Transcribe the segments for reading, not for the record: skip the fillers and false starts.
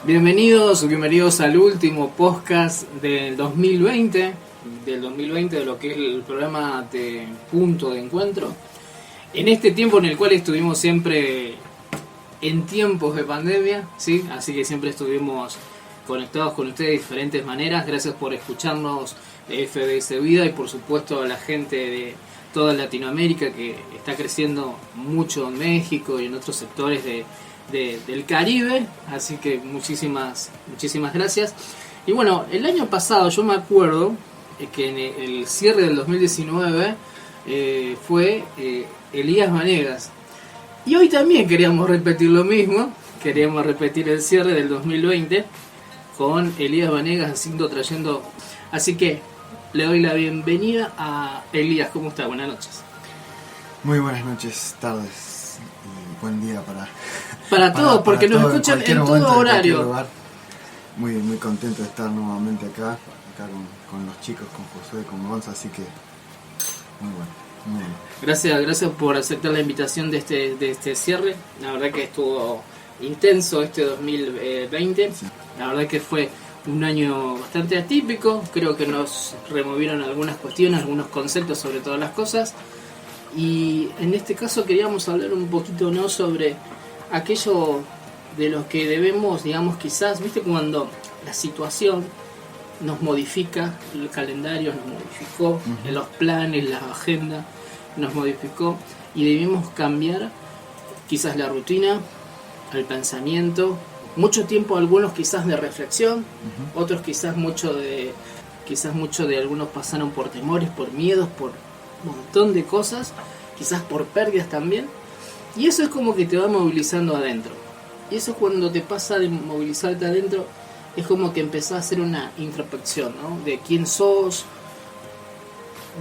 Bienvenidos al último podcast del 2020, de lo que es el programa de Punto de Encuentro. En este tiempo en el cual estuvimos siempre en tiempos de pandemia, ¿sí? Así que siempre estuvimos conectados con ustedes de diferentes maneras. Gracias por escucharnos de FDS Vida y por supuesto a la gente de toda Latinoamérica que está creciendo mucho en México y en otros sectores del Caribe, así que muchísimas gracias. Y bueno, el año pasado yo me acuerdo que en el cierre del 2019 fue Elías Vanegas, y hoy también queríamos repetir lo mismo, queríamos repetir el cierre del 2020 con Elías Vanegas trayendo, así que le doy la bienvenida a Elías. ¿Cómo está? Buenas noches. Muy buenas noches, tardes y buen día para todos, porque nos escuchan en todo horario. Muy contento de estar nuevamente acá con los chicos, con Josué, con Gonza, así que muy bueno. Gracias por aceptar la invitación de este cierre. La verdad que estuvo intenso este 2020. Sí. La verdad que fue un año bastante atípico. Creo que nos removieron algunas cuestiones, algunos conceptos sobre todas las cosas. Y en este caso queríamos hablar un poquito, ¿no?, sobre aquello de lo que debemos, digamos, quizás, viste, cuando la situación nos modifica, el calendario nos modificó, los planes, la agenda nos modificó, y debemos cambiar quizás la rutina, el pensamiento, mucho tiempo algunos quizás de reflexión, otros quizás mucho de algunos pasaron por temores, por miedos, por un montón de cosas, quizás por pérdidas también, y eso es como que te va movilizando adentro. Y eso, cuando te pasa de movilizarte adentro, es como que empezás a hacer una introspección, ¿no?, de quién sos,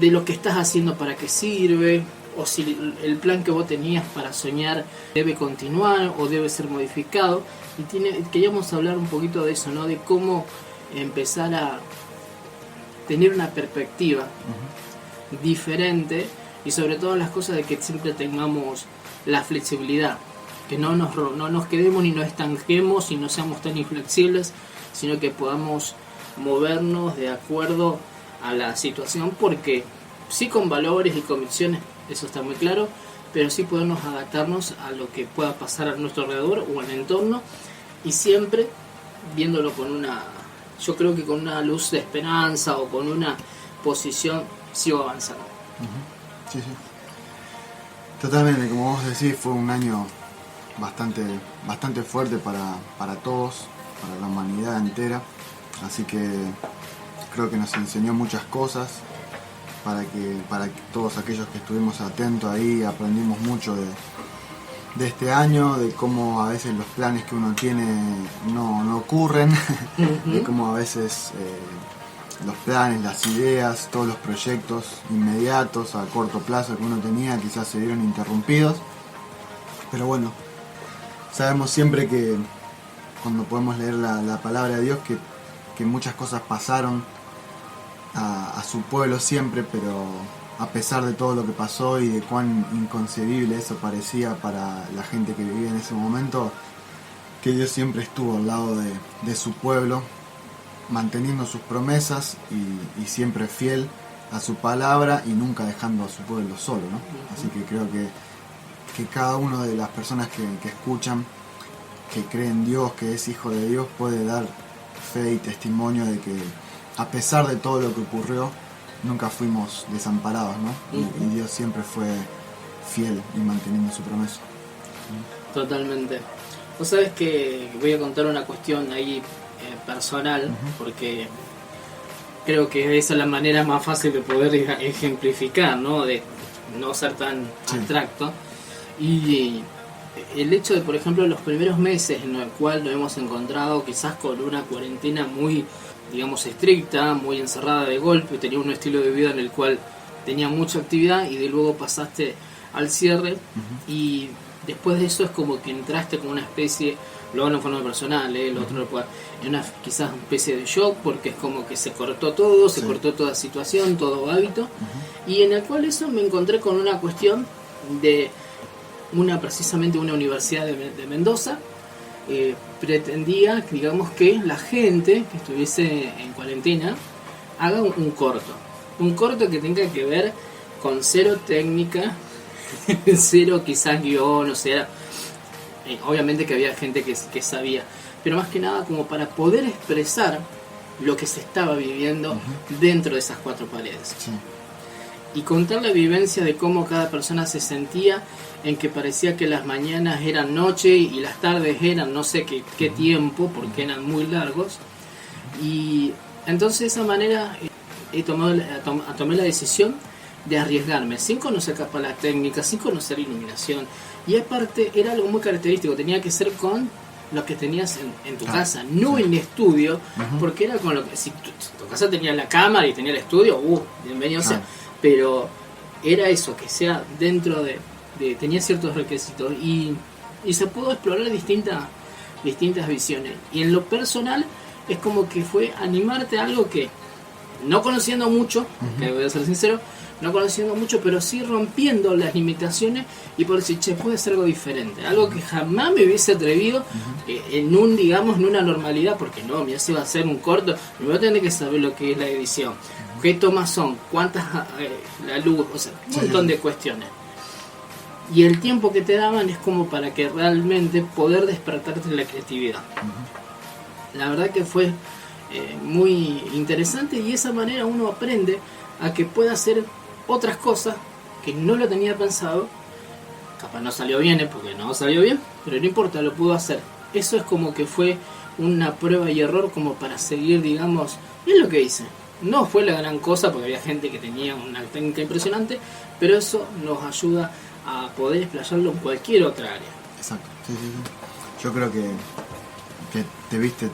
de lo que estás haciendo, para qué sirve, o si el plan que vos tenías para soñar debe continuar o debe ser modificado. Y queríamos hablar un poquito de eso, ¿no?, de cómo empezar a tener una perspectiva diferente, y sobre todo las cosas de que siempre tengamos la flexibilidad, que no nos quedemos ni nos estanquemos y no seamos tan inflexibles, sino que podamos movernos de acuerdo a la situación, porque sí, con valores y convicciones, eso está muy claro, pero sí podemos adaptarnos a lo que pueda pasar a nuestro alrededor o en el entorno, y siempre viéndolo yo creo que con una luz de esperanza o con una posición, sigo avanzando. Sí. Totalmente, como vos decís, fue un año bastante fuerte para todos, para la humanidad entera, así que creo que nos enseñó muchas cosas, para que todos aquellos que estuvimos atentos ahí aprendimos mucho de este año, de cómo a veces los planes que uno tiene no ocurren, de cómo a veces los planes, las ideas, todos los proyectos inmediatos a corto plazo que uno tenía quizás se vieron interrumpidos. Pero bueno, sabemos siempre que cuando podemos leer la palabra de Dios que muchas cosas pasaron a su pueblo siempre, pero a pesar de todo lo que pasó y de cuán inconcebible eso parecía para la gente que vivía en ese momento, que Dios siempre estuvo al lado de su pueblo, manteniendo sus promesas y siempre fiel a su palabra y nunca dejando a su pueblo solo, ¿no? Así que creo que cada una de las personas que escuchan, que creen en Dios, que es hijo de Dios, puede dar fe y testimonio de que a pesar de todo lo que ocurrió, nunca fuimos desamparados, ¿no? Y Dios siempre fue fiel y manteniendo su promesa. Totalmente. Vos sabés que voy a contar una cuestión ahí personal, porque creo que esa es la manera más fácil de poder ejemplificar, ¿no?, de no ser tan abstracto. Y el hecho de, por ejemplo, los primeros meses en el cual nos hemos encontrado quizás con una cuarentena muy, digamos, estricta, muy encerrada de golpe, tenía un estilo de vida en el cual tenía mucha actividad, y de luego pasaste al cierre, y después de eso es como que entraste con una especie, luego en forma personal, el otro en una quizás una especie de shock, porque es como que se cortó todo, se cortó toda situación, todo hábito, y en el cual eso me encontré con una cuestión de precisamente una universidad de Mendoza, pretendía, digamos, que la gente que estuviese en cuarentena haga un corto. Un corto que tenga que ver con cero técnica, cero quizás guión, o sea, obviamente que había gente que sabía, pero más que nada como para poder expresar lo que se estaba viviendo dentro de esas cuatro paredes. Sí. Y contar la vivencia de cómo cada persona se sentía, en que parecía que las mañanas eran noche y las tardes eran no sé qué tiempo, porque eran muy largos. Y entonces de esa manera tomé la decisión de arriesgarme, sin conocer capaz la técnica, sin conocer iluminación. Y aparte era algo muy característico, tenía que ser con lo que tenías en tu casa, no en estudio, porque era con lo que, si tu casa tenía la cámara y tenía el estudio, bienvenido sea, pero era eso, que sea dentro de tenía ciertos requisitos y se pudo explorar distintas visiones. Y en lo personal es como que fue animarte a algo que, no conociendo mucho, que voy a ser sincero, no conociendo mucho, pero sí rompiendo las limitaciones y por decir, che, puede ser algo diferente, algo que jamás me hubiese atrevido en una normalidad, porque no, mira, si va a ser un corto, me voy a tener que saber lo que es la edición, qué tomas son, cuántas, la luz, o sea, un montón de cuestiones. Y el tiempo que te daban es como para que realmente poder despertarte la creatividad. La verdad que fue muy interesante, y de esa manera uno aprende a que pueda hacer otras cosas que no lo tenía pensado. Capaz no salió bien, porque no salió bien, pero no importa, lo pudo hacer. Eso es como que fue una prueba y error como para seguir, digamos, es lo que hice. No fue la gran cosa porque había gente que tenía una técnica impresionante, pero eso nos ayuda a poder explayarlo en cualquier otra área. Exacto, sí. Yo creo que te viste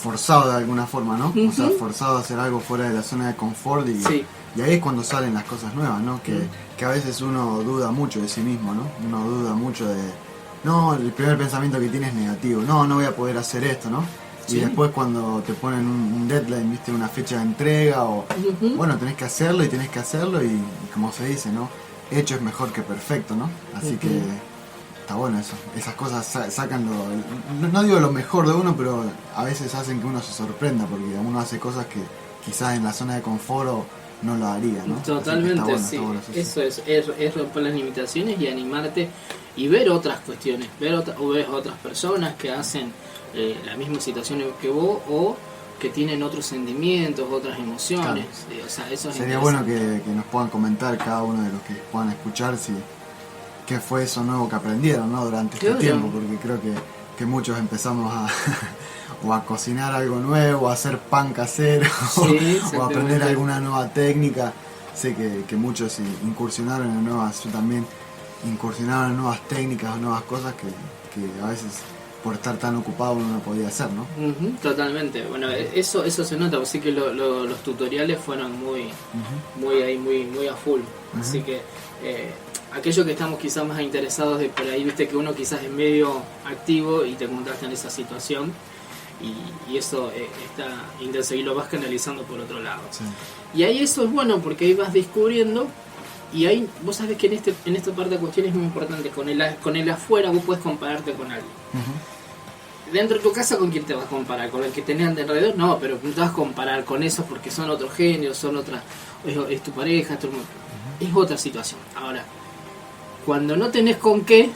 forzado de alguna forma, ¿no? O sea, forzado a hacer algo fuera de la zona de confort y ahí es cuando salen las cosas nuevas, ¿no? Que a veces uno duda mucho de sí mismo, ¿no? Uno duda mucho de... No, el primer pensamiento que tiene es negativo. No voy a poder hacer esto, ¿no? Y después cuando te ponen un deadline, viste, una fecha de entrega o... Bueno, tenés que hacerlo y como se dice, ¿no? Hecho es mejor que perfecto, ¿no? Así que está bueno eso. Esas cosas sacan no digo lo mejor de uno, pero a veces hacen que uno se sorprenda porque uno hace cosas que quizás en la zona de confort no lo haría, ¿no? Totalmente, sí. Eso es romper las limitaciones y animarte y ver otras cuestiones, ver otras personas que hacen la misma situación que vos o que tienen otros sentimientos, otras emociones. Claro. O sea, eso sería bueno que nos puedan comentar cada uno de los que puedan escuchar si qué fue eso nuevo que aprendieron, ¿no? Durante este tiempo, porque creo que muchos empezamos a cocinar algo nuevo, a hacer pan casero, o a aprender alguna nueva técnica. Sé que muchos incursionaron en nuevas, yo también incursionaron en nuevas técnicas, nuevas cosas que a veces por estar tan ocupado uno no podía hacer, ¿no? Totalmente. Bueno, eso se nota, así que los tutoriales fueron muy a full. Así que aquellos que estamos quizás más interesados de por ahí, viste que uno quizás es medio activo y te encontraste en esa situación y eso está intenso y lo vas canalizando por otro lado. Sí. Y ahí eso es bueno porque ahí vas descubriendo. Y ahí, vos sabés que en esta parte de cuestiones es muy importante, con el afuera vos podés compararte con alguien. Dentro de tu casa, ¿con quién te vas a comparar? ¿Con el que tenés de alrededor? No, pero no te vas a comparar con esos porque son otros géneros, es tu pareja, es otra situación. Ahora, cuando no tenés con qué,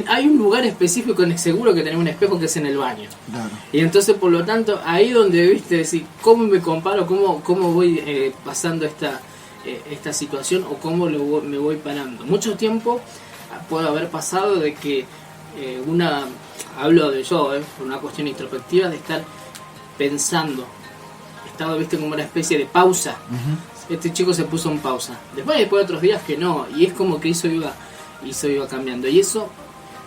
hay un lugar específico, seguro que tenés un espejo que es en el baño. Claro. Y entonces, por lo tanto, ahí donde viste decir cómo me comparo, cómo voy pasando esta situación o cómo me voy parando. Mucho tiempo puede haber pasado de que hablo de yo, por una cuestión introspectiva, de estar pensando. Estaba, viste, como una especie de pausa. Este chico se puso en pausa. Después otros días que no, y es como que eso iba cambiando, y eso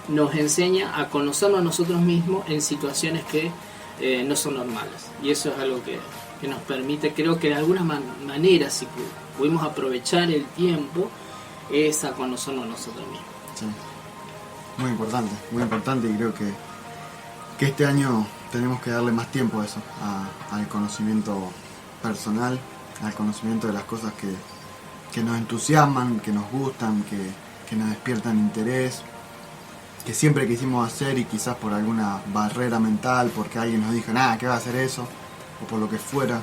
nos enseña a conocernos a nosotros mismos en situaciones que no son normales, y eso es algo que nos permite, creo que de alguna manera, si pudimos aprovechar el tiempo, es a conocernos a nosotros mismos. Sí. Muy importante, y creo que este año tenemos que darle más tiempo a eso, al conocimiento personal, al conocimiento de las cosas que nos entusiasman, que nos gustan, que nos despiertan interés, siempre quisimos hacer y quizás por alguna barrera mental, porque alguien nos dijo, nada, ¿qué va a hacer eso? O por lo que fuera,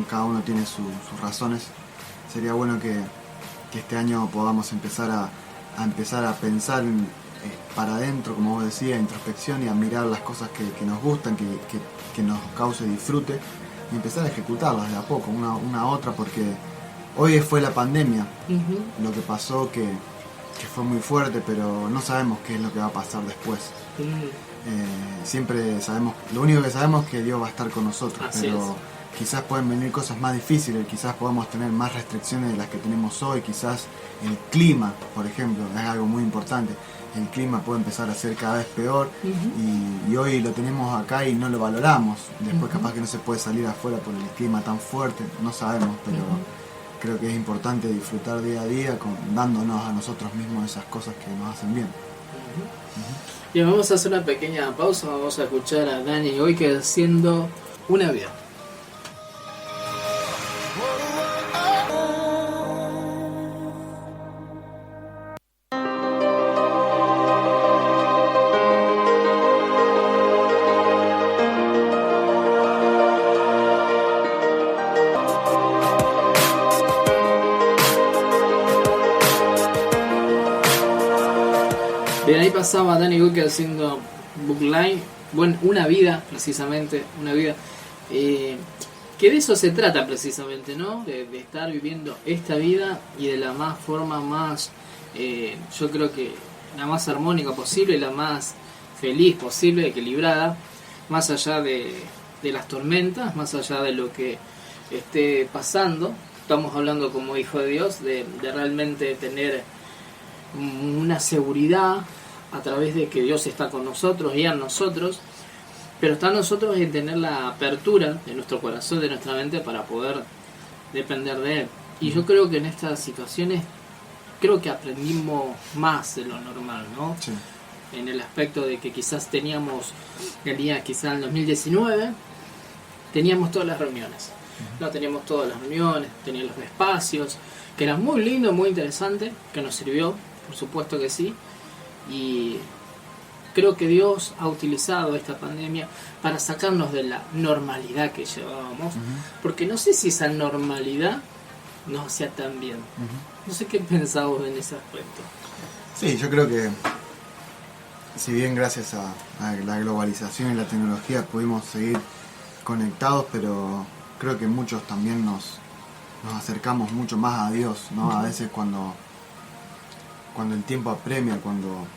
cada uno tiene sus razones. Sería bueno que este año podamos empezar a pensar para adentro, como vos decías, introspección, y a mirar las cosas que nos gustan, que nos cause disfrute, y empezar a ejecutarlas de a poco, una a otra, porque hoy fue la pandemia, lo que pasó que fue muy fuerte, pero no sabemos qué es lo que va a pasar después. Siempre sabemos, lo único que sabemos es que Dios va a estar con nosotros. Así pero es. quizás pueden venir cosas más difíciles, quizás podamos tener más restricciones de las que tenemos hoy, quizás el clima, por ejemplo, es algo muy importante. El clima puede empezar a ser cada vez peor, y hoy lo tenemos acá y no lo valoramos. Después capaz que no se puede salir afuera por el clima tan fuerte, no sabemos, pero creo que es importante disfrutar día a día dándonos a nosotros mismos esas cosas que nos hacen bien. Bien, vamos a hacer una pequeña pausa, vamos a escuchar a Dani hoy que haciendo una vida. Bien, ahí pasaba Danny Book haciendo Bookline, bueno, una vida, precisamente, una vida, que de eso se trata precisamente, ¿no? De estar viviendo esta vida y de la más forma más, yo creo que la más armónica posible, la más feliz posible, equilibrada, más allá de las tormentas, más allá de lo que esté pasando. Estamos hablando como hijo de Dios, de realmente tener una seguridad a través de que Dios está con nosotros y en nosotros, pero está en nosotros en tener la apertura de nuestro corazón, de nuestra mente, para poder depender de Él. Y yo creo que en estas situaciones creo que aprendimos más de lo normal, ¿no? Sí. En el aspecto de que quizás quizás en 2019 teníamos todas las reuniones, no teníamos todas las reuniones, teníamos los espacios, que eran muy lindos, muy interesantes, que nos sirvió, por supuesto que sí, y creo que Dios ha utilizado esta pandemia para sacarnos de la normalidad que llevábamos, porque no sé si esa normalidad nos hacía tan bien. No sé qué pensabas en ese aspecto. Sí, yo creo que si bien gracias a la globalización y la tecnología pudimos seguir conectados, pero creo que muchos también nos acercamos mucho más a Dios, ¿no? A veces cuando el tiempo apremia, cuando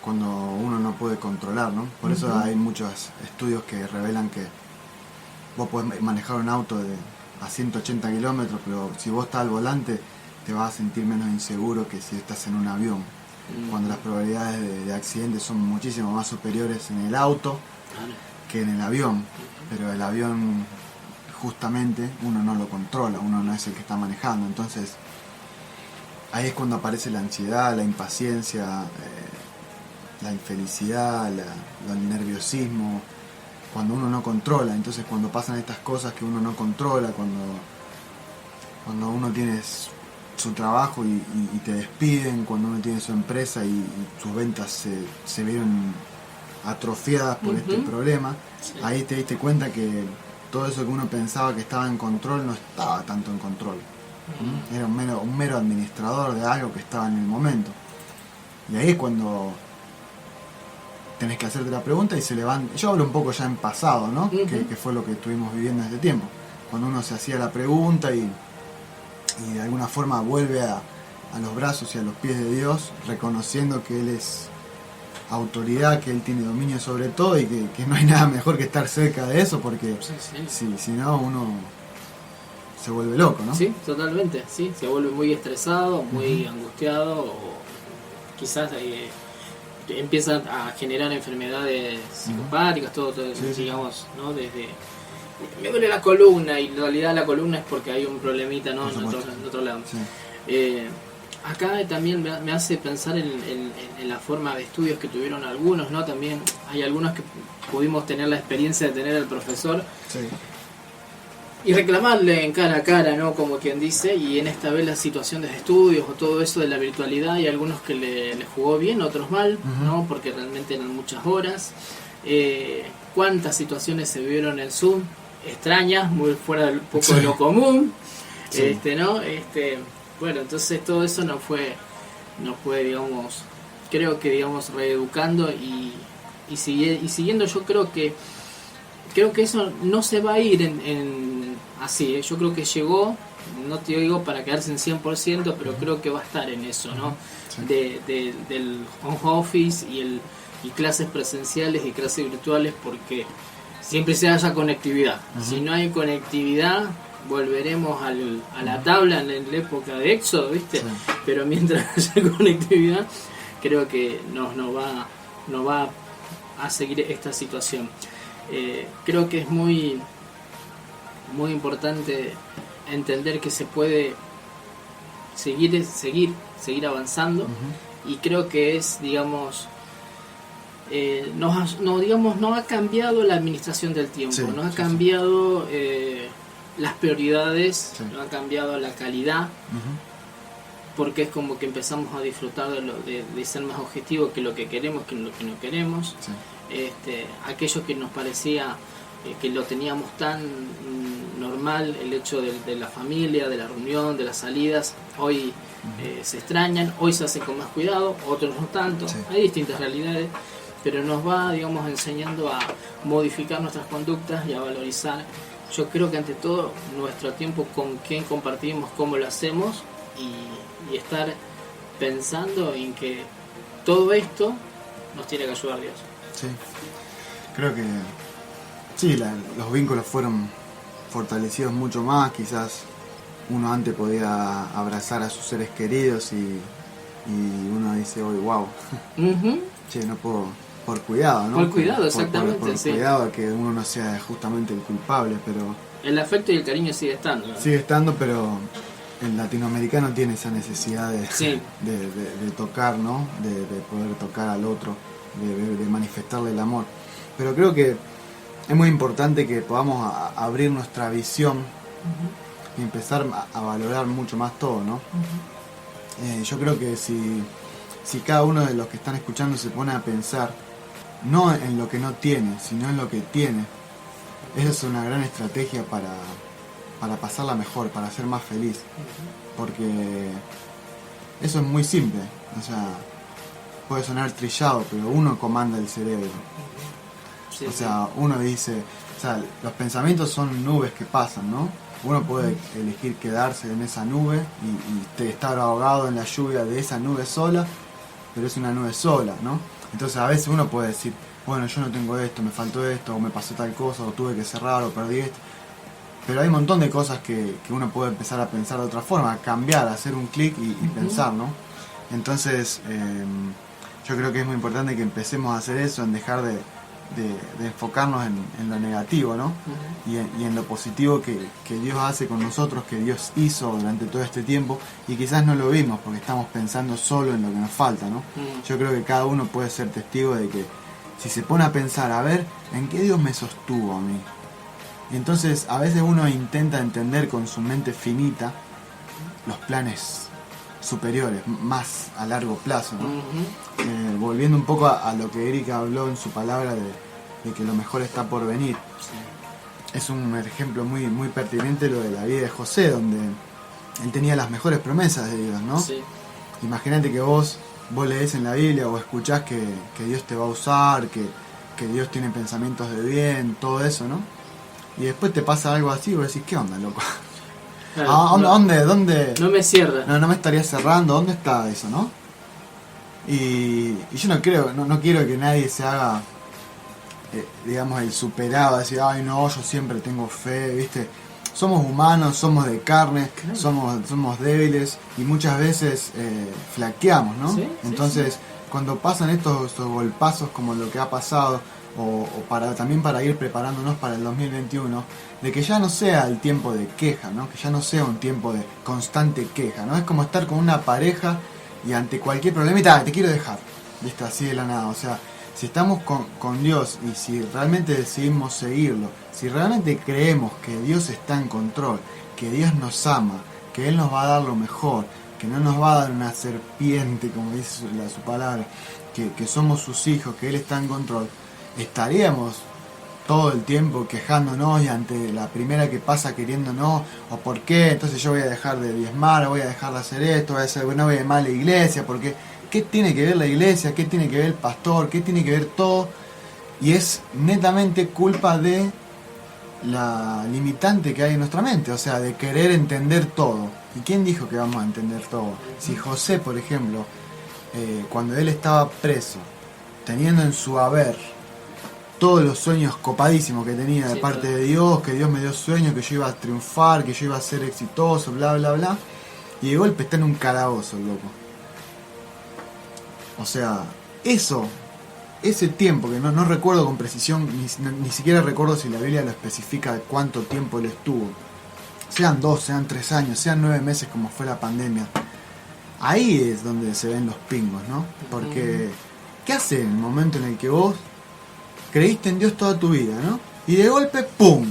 uno no puede controlar, ¿no? Por eso hay muchos estudios que revelan que vos podés manejar un auto a 180 kilómetros, pero si vos estás al volante te vas a sentir menos inseguro que si estás en un avión, cuando las probabilidades de accidentes son muchísimo más superiores en el auto que en el avión, pero el avión justamente uno no lo controla, uno no es el que está manejando, entonces ahí es cuando aparece la ansiedad, la impaciencia, la infelicidad, el nerviosismo, cuando uno no controla. Entonces cuando pasan estas cosas que uno no controla, cuando uno tiene su trabajo y te despiden, cuando uno tiene su empresa y sus ventas se vieron atrofiadas por este problema, ahí te diste cuenta que todo eso que uno pensaba que estaba en control no estaba tanto en control. Era un mero administrador de algo que estaba en el momento. Y ahí es cuando tenés que hacerte la pregunta y se levanta. Yo hablo un poco ya en pasado, ¿no? Que fue lo que estuvimos viviendo en este tiempo. Cuando uno se hacía la pregunta y de alguna forma vuelve a los brazos y a los pies de Dios, reconociendo que Él es autoridad, que Él tiene dominio sobre todo y que no hay nada mejor que estar cerca de eso, porque si no uno se vuelve loco, ¿no? Sí, totalmente, sí, se vuelve muy estresado, muy angustiado, o quizás empiezan a generar enfermedades psicopáticas, todo eso, digamos, ¿no? Desde me duele la columna, y en realidad la columna es porque hay un problemita, ¿no? En otro lado. Sí. Acá también me hace pensar en la forma de estudios que tuvieron algunos, ¿no? También hay algunos que pudimos tener la experiencia de tener al profesor. Sí. y reclamarle en cara a cara, ¿no? Como quien dice, y en esta vez la situación de estudios o todo eso de la virtualidad, y algunos que le jugó bien, otros mal, ¿no? Porque realmente eran muchas horas. Cuántas situaciones se vieron en Zoom, extrañas, muy fuera un poco de lo común, Sí. ¿no? Bueno, entonces todo eso no fue, digamos, creo que, digamos, reeducando y siguiendo. Yo creo que eso no se va a ir en así, yo creo que llegó, no te digo para quedarse en 100%, pero creo que va a estar en eso, ¿no? Sí. Del home office y clases presenciales y clases virtuales, porque siempre se haya conectividad. Si no hay conectividad, volveremos a la tabla en la época de Éxodo, ¿viste? Sí. Pero mientras haya conectividad, creo que no va a seguir esta situación. Creo que es muy importante entender que se puede seguir avanzando, y creo que es, digamos, no ha cambiado la administración del tiempo, Sí, no ha sí, cambiado las prioridades, Sí. no ha cambiado la calidad, porque es como que empezamos a disfrutar de ser más objetivos que lo que queremos, que lo que no queremos. Sí. Aquello que nos parecía que lo teníamos tan normal, el hecho de la familia, de la reunión, de las salidas, hoy se extrañan, hoy se hace con más cuidado, otros no tanto. Sí. Hay distintas realidades, pero nos va, digamos, enseñando a modificar nuestras conductas y a valorizar. Yo creo que ante todo nuestro tiempo, con quién compartimos, cómo lo hacemos, y estar pensando en que todo esto nos tiene que ayudar Dios. Sí, creo que sí, los vínculos fueron fortalecidos mucho más. Quizás uno antes podía abrazar a sus seres queridos y uno dice hoy, wow, che, no puedo, por cuidado, ¿no? Por cuidado, exactamente, por sí. cuidado, que uno no sea justamente el culpable, pero El afecto y el cariño sigue estando, ¿no? sigue estando, pero el latinoamericano tiene esa necesidad de, Sí. de tocar, ¿no? De poder tocar al otro, de manifestarle el amor. Pero creo que es muy importante que podamos abrir nuestra visión y empezar a valorar mucho más todo, ¿no? Yo creo que si cada uno de los que están escuchando se pone a pensar no en lo que no tiene, sino en lo que tiene, esa es una gran estrategia para pasarla mejor, para ser más feliz. Porque eso es muy simple, o sea, puede sonar trillado, pero uno comanda el cerebro. Sí, O sea, uno dice, o sea, los pensamientos son nubes que pasan, ¿no? Uno puede elegir quedarse en esa nube y estar ahogado en la lluvia de esa nube sola, pero es una nube sola, ¿no? Entonces a veces uno puede decir, bueno, yo no tengo esto, me faltó esto, o me pasó tal cosa, o tuve que cerrar, o perdí esto. Pero hay un montón de cosas que uno puede empezar a pensar de otra forma, a cambiar, a hacer un clic y pensar, ¿no? Entonces, yo creo que es muy importante que empecemos a hacer eso, en dejar de enfocarnos en lo negativo, ¿no? Y en lo positivo que Dios hace con nosotros, que Dios hizo durante todo este tiempo, y quizás no lo vimos porque estamos pensando solo en lo que nos falta, ¿no? Yo creo que cada uno puede ser testigo de que si se pone a pensar, a ver, ¿en qué Dios me sostuvo a mí? Y entonces a veces uno intenta entender con su mente finita los planes superiores, más a largo plazo, ¿no? Volviendo un poco a lo que Erika habló en su palabra de que lo mejor está por venir. Sí. Es un ejemplo muy, muy pertinente lo de la vida de José, donde él tenía las mejores promesas de Dios, ¿no? Sí. Imagínate que vos lees en la Biblia o escuchás que Dios te va a usar, que Dios tiene pensamientos de bien, todo eso, ¿no? Y después te pasa algo así y vos decís, ¿qué onda, loco? Claro, ¿Dónde? No me cierra. No me estaría cerrando, ¿dónde está eso, no? Y yo no quiero que nadie se haga, digamos, el superado, decir, ay no, yo siempre tengo fe, ¿viste? Somos humanos, somos de carne, Claro. somos débiles y muchas veces flaqueamos, ¿no? Sí, Entonces, cuando pasan estos golpazos como lo que ha pasado, o también para ir preparándonos para el 2021, de que ya no sea el tiempo de queja, ¿no? Que ya no sea un tiempo de constante queja, ¿no? Es como estar con una pareja y ante cualquier problemita, te quiero dejar, ¿viste? Así de la nada, o sea, Si estamos con Dios y si realmente decidimos seguirlo, si realmente creemos que Dios está en control, que Dios nos ama, que Él nos va a dar lo mejor, que no nos va a dar una serpiente, como dice su palabra, que somos sus hijos, que Él está en control, estaríamos todo el tiempo quejándonos y ante la primera que pasa queriéndonos, o por qué, entonces yo voy a dejar de diezmar, voy a dejar de hacer esto, no voy a ir más a la iglesia, porque ¿qué tiene que ver la iglesia? ¿Qué tiene que ver el pastor? ¿Qué tiene que ver todo? Y es netamente culpa de la limitante que hay en nuestra mente, o sea, de querer entender todo. ¿Y quién dijo que vamos a entender todo? Si José, por ejemplo, cuando él estaba preso, teniendo en su haber todos los sueños copadísimos que tenía de parte de Dios, que Dios me dio sueños, que yo iba a triunfar, que yo iba a ser exitoso, bla, bla, bla, y de golpe está en un calabozo, loco. O sea, ese tiempo, que no recuerdo con precisión, ni siquiera recuerdo si la Biblia lo especifica de cuánto tiempo él estuvo. Sean 2, sean 3 años, sean 9 meses como fue la pandemia. Ahí es donde se ven los pingos, ¿no? Porque, ¿qué hace en el momento en el que vos creíste en Dios toda tu vida, ¿no? Y de golpe, ¡pum!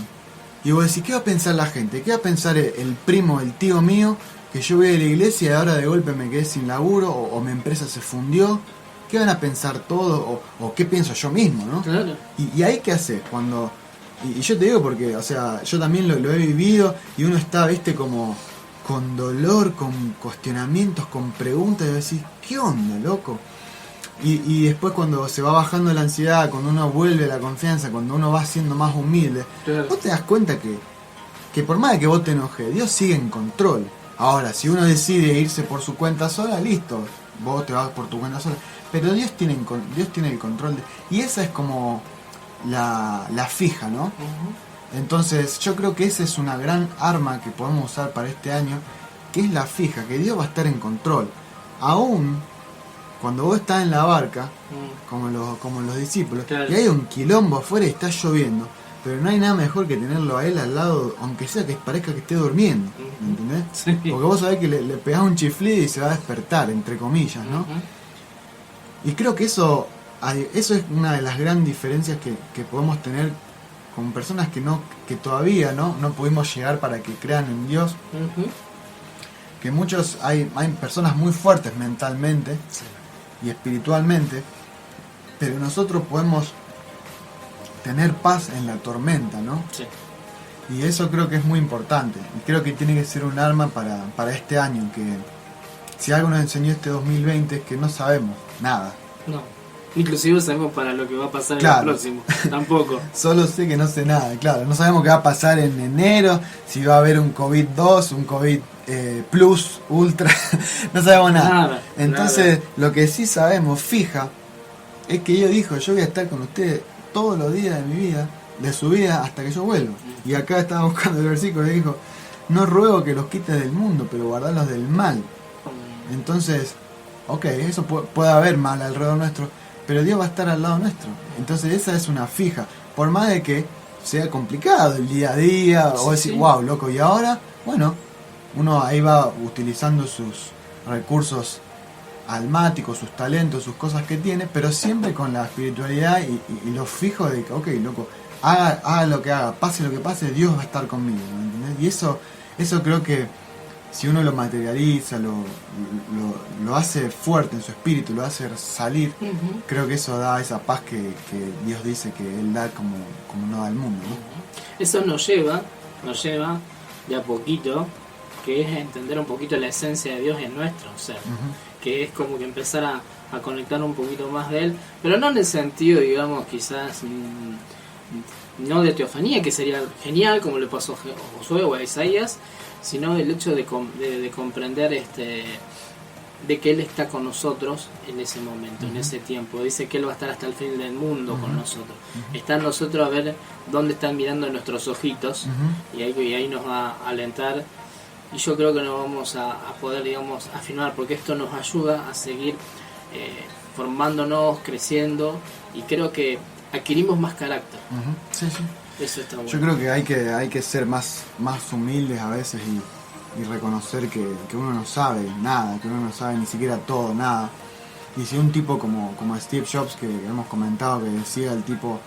Y vos decís, ¿qué va a pensar la gente? ¿Qué va a pensar el primo, el tío mío, que yo voy a la iglesia y ahora de golpe me quedé sin laburo o mi empresa se fundió? ¿Qué van a pensar todos? O qué pienso yo mismo, ¿no? Claro. Y ahí qué haces cuando... Y yo te digo porque, o sea, yo también lo he vivido y uno está, viste, como con dolor, con cuestionamientos, con preguntas, y decís, ¿qué onda, loco? Y después cuando se va bajando la ansiedad, cuando uno vuelve a la confianza, cuando uno va siendo más humilde, claro, vos te das cuenta que por más de que vos te enojes, Dios sigue en control. Ahora, si uno decide irse por su cuenta sola, listo, vos te vas por tu cuenta sola. Pero Dios tiene el control y esa es como la fija, ¿no? Uh-huh. Entonces yo creo que esa es una gran arma que podemos usar para este año, que es la fija, que Dios va a estar en control. Aún cuando vos estás en la barca, como los discípulos, claro, y hay un quilombo afuera y está lloviendo, pero no hay nada mejor que tenerlo a él al lado, aunque sea que parezca que esté durmiendo, ¿entendés? Sí. Porque vos sabés que le pegás un chiflido y se va a despertar, entre comillas, ¿no? Uh-huh. Y creo que eso es una de las grandes diferencias que podemos tener con personas que todavía no pudimos llegar para que crean en Dios. Uh-huh. Que muchos, hay personas muy fuertes mentalmente, sí, y espiritualmente, pero nosotros podemos tener paz en la tormenta, ¿no? Sí. Y eso creo que es muy importante, y creo que tiene que ser un arma para este año, que si algo nos enseñó este 2020 es que no sabemos nada. No, inclusive sabemos para lo que va a pasar, claro, en el próximo, tampoco. Solo sé que no sé nada, claro, no sabemos qué va a pasar en enero, si va a haber un COVID-2, un COVID plus, ultra, no sabemos nada. Entonces, lo que sí sabemos, fija, es que Dios dijo, yo voy a estar con ustedes todos los días de mi vida, de su vida, hasta que yo vuelva. Y acá estaba buscando el versículo que dijo, no ruego que los quites del mundo, pero guardarlos del mal. Entonces, ok, eso puede haber mal alrededor nuestro, pero Dios va a estar al lado nuestro. Entonces esa es una fija, por más de que sea complicado el día a día, o decir, wow, loco, y ahora, bueno, uno ahí va utilizando sus recursos almáticos, sus talentos, sus cosas que tiene, pero siempre con la espiritualidad y lo fijo de que, ok, loco, haga lo que haga, pase lo que pase, Dios va a estar conmigo, ¿me entendés? Y eso creo que si uno lo materializa, lo hace fuerte en su espíritu, lo hace salir, uh-huh, creo que eso da esa paz que Dios dice que Él da como no da al mundo, ¿no? Eso nos lleva de a poquito, que es entender un poquito la esencia de Dios en nuestro ser, uh-huh, que es como que empezar a conectar un poquito más de Él, pero no en el sentido, digamos, quizás no de teofanía, que sería genial, como le pasó a Josué o a Isaías, sino el hecho de comprender de que Él está con nosotros en ese momento, uh-huh, en ese tiempo. Dice que Él va a estar hasta el fin del mundo, uh-huh, con nosotros. Uh-huh. Está en nosotros a ver dónde están mirando nuestros ojitos, uh-huh, y ahí nos va a alentar. Y yo creo que nos vamos a poder, digamos, afinar, porque esto nos ayuda a seguir formándonos, creciendo, y creo que adquirimos más carácter. Uh-huh. Sí, sí. Eso está bueno. Yo creo que hay que ser más humildes a veces y reconocer que uno no sabe nada, que uno no sabe ni siquiera todo, nada. Y si un tipo como Steve Jobs, que hemos comentado, que decía el tipo,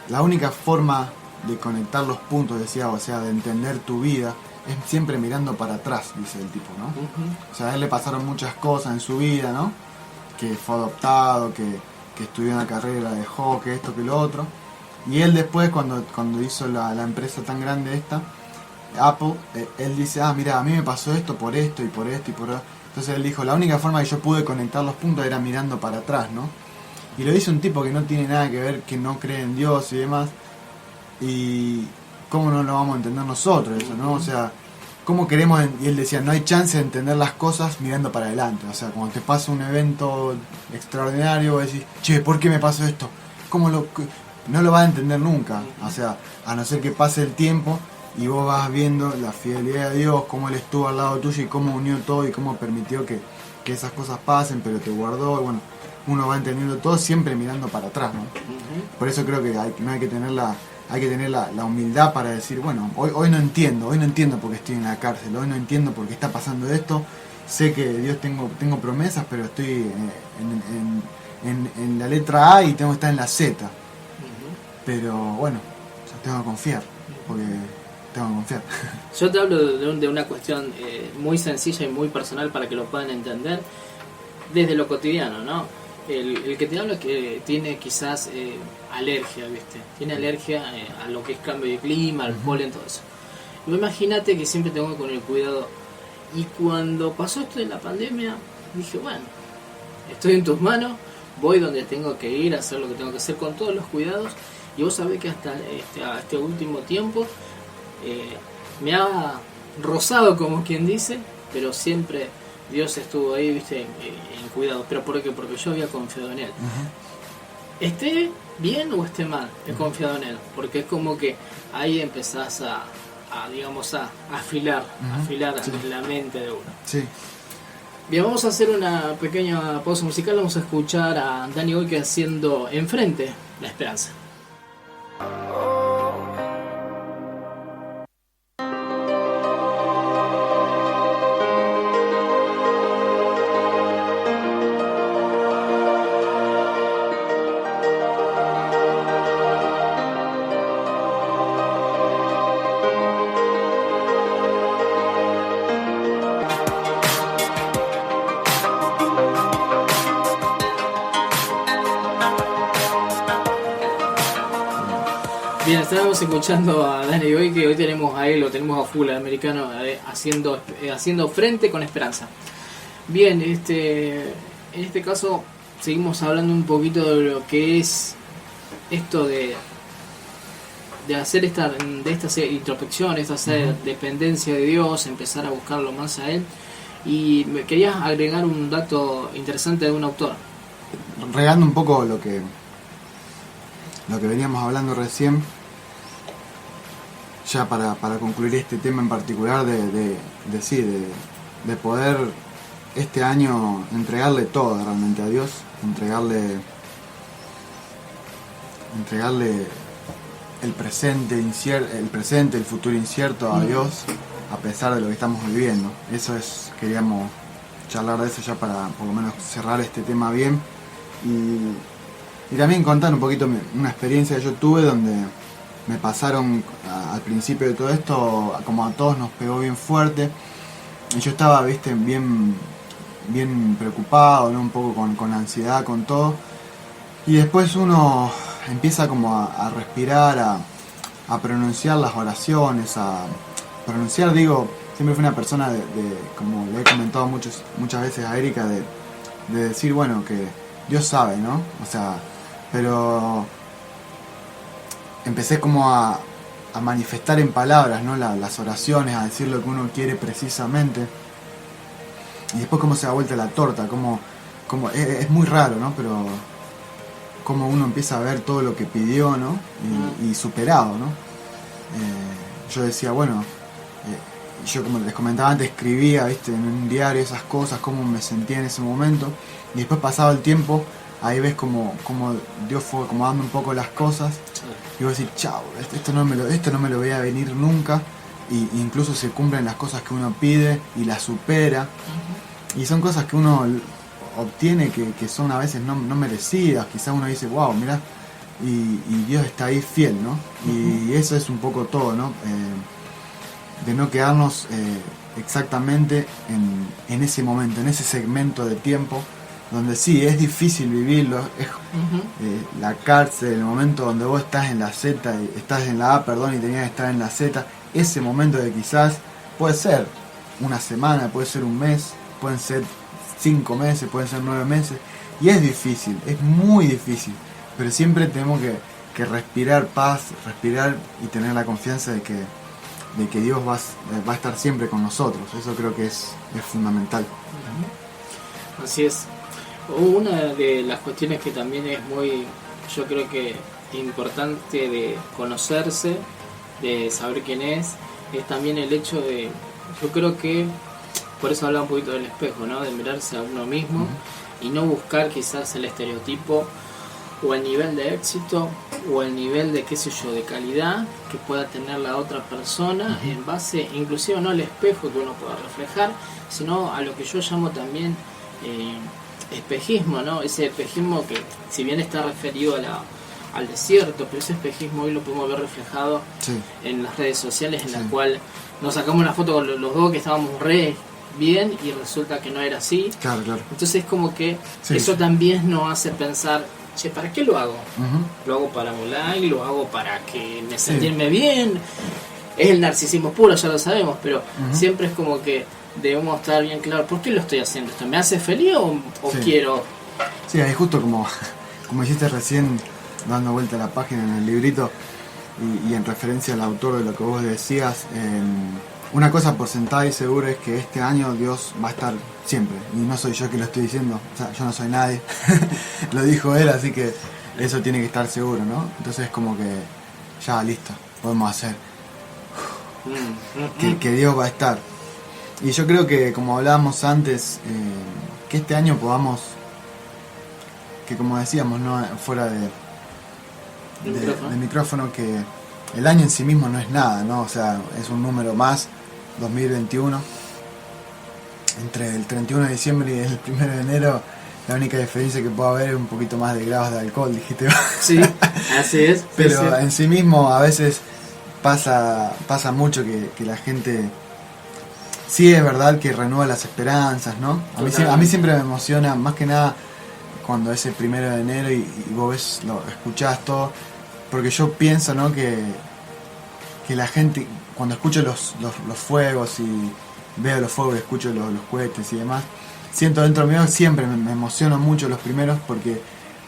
la única forma de conectar los puntos, decía, o sea, de entender tu vida, es siempre mirando para atrás, dice el tipo, ¿no? O sea, a él le pasaron muchas cosas en su vida, ¿no? Que fue adoptado, que estudió una carrera de hockey, esto que lo otro. Y él después, cuando hizo la empresa tan grande esta, Apple, él dice, mira, a mí me pasó esto por esto y por esto y por esto. Entonces él dijo, la única forma que yo pude conectar los puntos era mirando para atrás, ¿no? Y lo dice un tipo que no tiene nada que ver, que no cree en Dios y demás. Y cómo no lo vamos a entender nosotros eso, ¿no? O sea, cómo queremos, y él decía, no hay chance de entender las cosas mirando para adelante. O sea, cuando te pasa un evento extraordinario, vos decís, che, ¿por qué me pasó esto? No lo vas a entender nunca. O sea, a no ser que pase el tiempo y vos vas viendo la fidelidad de Dios, cómo Él estuvo al lado tuyo y cómo unió todo y cómo permitió que esas cosas pasen, pero te guardó. Y bueno, uno va entendiendo todo siempre mirando para atrás, ¿no? Por eso creo que no hay que tener la humildad para decir, bueno, hoy no entiendo por qué estoy en la cárcel, hoy no entiendo por qué está pasando esto, sé que Dios tengo promesas, pero estoy en la letra A y tengo que estar en la Z. Pero bueno, tengo que confiar, porque tengo que confiar. Yo te hablo de una cuestión muy sencilla y muy personal para que lo puedan entender desde lo cotidiano, ¿no? El que te hablo es que tiene quizás alergia, ¿viste? Tiene alergia a lo que es cambio de clima, al polen, todo eso. Imagínate que siempre tengo con el cuidado. Y cuando pasó esto de la pandemia, dije, bueno, estoy en tus manos, voy donde tengo que ir, a hacer lo que tengo que hacer con todos los cuidados. Y vos sabés que hasta este último tiempo me ha rozado, como quien dice, pero siempre Dios estuvo ahí, ¿viste? En cuidado. ¿Pero por qué? Porque yo había confiado en Él. Esté bien o esté mal, he confiado en Él. Porque es como que ahí empezás a afilar Sí. la mente de uno. Sí. Bien, vamos a hacer una pequeña pausa musical. Vamos a escuchar a Danny Boy haciendo Enfrente la Esperanza. Bien, estábamos escuchando a Danny Boy, que hoy tenemos lo tenemos a full, el americano, haciendo frente con esperanza. Bien, en este caso seguimos hablando un poquito de lo que es esto de hacer esta introspección, esta dependencia de Dios, empezar a buscarlo más a Él. Y me querías agregar un dato interesante de un autor. Regando un poco lo que veníamos hablando recién, ya para concluir este tema en particular de poder este año entregarle todo realmente a Dios, entregarle el presente, el futuro incierto a Dios, a pesar de lo que estamos viviendo. Queríamos charlar de eso ya para por lo menos cerrar este tema bien y también contar un poquito una experiencia que yo tuve donde me pasaron al principio de todo esto, como a todos nos pegó bien fuerte, y yo estaba, bien preocupado, ¿no? Un poco con ansiedad, con todo, y después uno empieza como a respirar, a pronunciar las oraciones, siempre fui una persona de como le he comentado muchas veces a Erika, de decir, bueno, que Dios sabe, ¿no? O sea, pero empecé como a manifestar en palabras, ¿no? Las oraciones, a decir lo que uno quiere precisamente, y después cómo se da vuelta la torta, como es muy raro, ¿no? Pero como uno empieza a ver todo lo que pidió, ¿no? Y superado, ¿no? Yo decía, bueno, yo como les comentaba antes, escribía, en un diario esas cosas, cómo me sentía en ese momento, y después pasado el tiempo, ahí ves como Dios fue acomodando un poco las cosas, y vos decís, chao, esto no me lo veía venir nunca, y incluso se cumplen las cosas que uno pide y las supera, y son cosas que uno obtiene que son a veces no merecidas. Quizás uno dice, wow, mirá, y Dios está ahí fiel, ¿no? Y eso es un poco todo, ¿no? De no quedarnos exactamente en ese momento, en ese segmento de tiempo, donde sí, es difícil vivirlo, es la cárcel, el momento donde vos estás en la Z, estás en la A, perdón, y tenías que estar en la Z, ese momento de quizás puede ser una semana, puede ser un mes, pueden ser 5 meses, pueden ser 9 meses, y es difícil, es muy difícil, pero siempre tenemos que respirar paz, respirar y tener la confianza de que Dios va a estar siempre con nosotros. Eso creo que es fundamental. Así es. Una de las cuestiones que también es muy, yo creo que importante de conocerse, de saber quién es también el hecho de, yo creo que, por eso hablaba un poquito del espejo, ¿no? De mirarse a uno mismo y no buscar quizás el estereotipo o el nivel de éxito o el nivel de, qué sé yo, de calidad que pueda tener la otra persona en base, inclusive no al espejo que uno pueda reflejar, sino a lo que yo llamo también espejismo, ¿no? Ese espejismo que, si bien está referido al desierto, pero ese espejismo hoy lo podemos ver reflejado en las redes sociales, en la cual nos sacamos una foto con los dos que estábamos re bien y resulta que no era así. Claro. Entonces es como que eso también nos hace pensar, che, ¿para qué lo hago? Lo hago para un like, lo hago para que me sentirme bien. Es el narcisismo puro, ya lo sabemos, pero siempre es como que debemos estar bien claros, ¿por qué lo estoy haciendo? ¿Esto me hace feliz o quiero? Sí, ahí justo como hiciste recién, dando vuelta a la página en el librito y en referencia al autor de lo que vos decías, una cosa por sentada y segura es que este año Dios va a estar siempre, y no soy yo que lo estoy diciendo, o sea, yo no soy nadie, lo dijo él, así que eso tiene que estar seguro, ¿no? Entonces es como que ya listo, podemos hacer que Dios va a estar. Y yo creo que, como hablábamos antes, que este año podamos, que como decíamos, ¿no? Fuera de micrófono, que el año en sí mismo no es nada, ¿no? O sea, es un número más, 2021. Entre el 31 de diciembre y el 1 de enero, la única diferencia que puede haber es un poquito más de grados de alcohol, dijiste. Sí, así es. Pero en sí mismo a veces pasa mucho que la gente... Sí, es verdad que renueva las esperanzas, ¿no? A mí siempre me emociona, más que nada, cuando es el 1 de enero y vos ves, escuchás todo, porque yo pienso, ¿no? que la gente, cuando escucho los fuegos y veo los fuegos y escucho los cohetes y demás, siento dentro mío, siempre me emociono mucho los primeros, porque